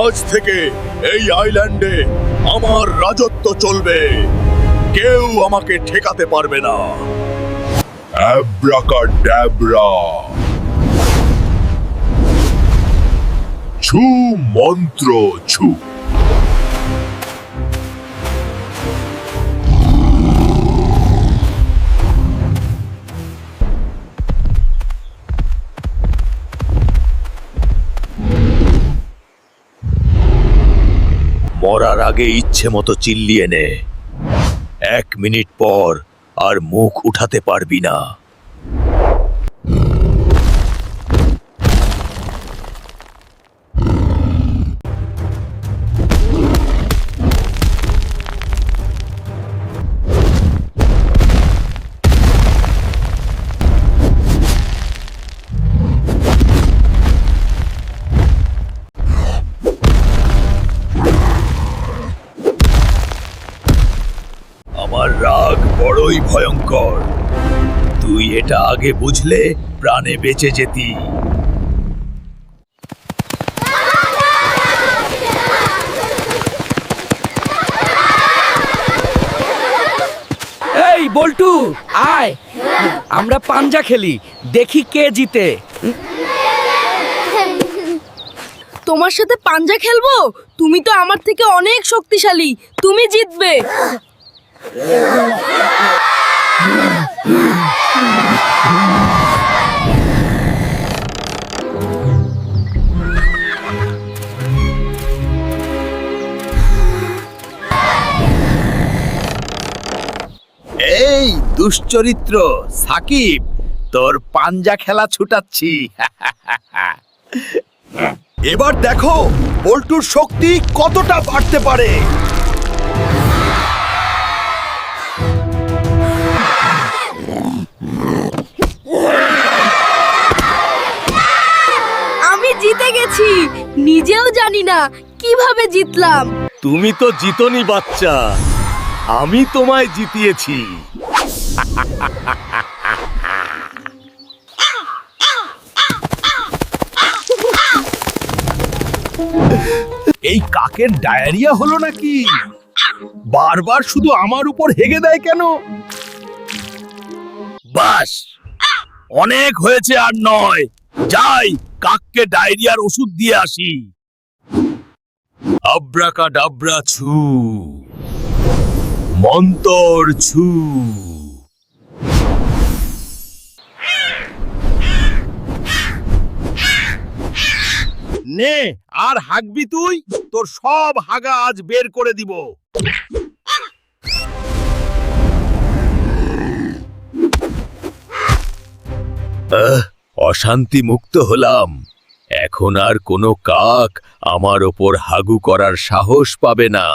আজ থেকে এই আইল্যান্ডে আমার রাজত্ব চলবে, কেউ আমাকে ঠেকাতে পারবে না। অ্যাব্রাকাডাব্রা, ছু মন্ত্র ছু। মরার আগে ইচ্ছে মতো চিল্লিয়ে নে, 1 মিনিট পর আর মুখ উঠাতে পারবি না। আমার রাগ বড়ই ভয়ঙ্কর, তুই এটা আগে বুঝলে প্রাণে বেঁচে যেতি। এই বল্টু, আয় আমরা পাঞ্জা খেলি, দেখি কে জিতে। তোমার সাথে পাঞ্জা খেলবো? তুমি তো আমার থেকে অনেক শক্তিশালী, তুমি জিতবে। এই দুশ্চরিত্র সাকিব, তোর পাঞ্জা খেলা ছুটাচ্ছি। এবার দেখো বল্টুর শক্তি কতটা বাড়তে পারে। আমি জিতে গেছি, নিজেও জানি না কিভাবে জিতলাম। তুমি তো জিতনি বাচ্চা, আমি তোমায় জিতিয়েছি। এই কাকের ডায়রিয়া হলো নাকি? বারবার শুধু আমার উপর হেগে দেয় কেন? বাস, অনেক হয়েছে, আর নয়। যাই, কাককে ডায়রিয়ার ওষুধ দিয়ে আসি। আব্রাকাডাব্রা ছু, মন্তর ছু। নে, আর হাগবি তুই? তোর সব হাগা আজ বের করে দিব। অশান্তি মুক্ত হলাম, এখন আর কোনো কাক আমার ওপর হাগু করার সাহস পাবে না।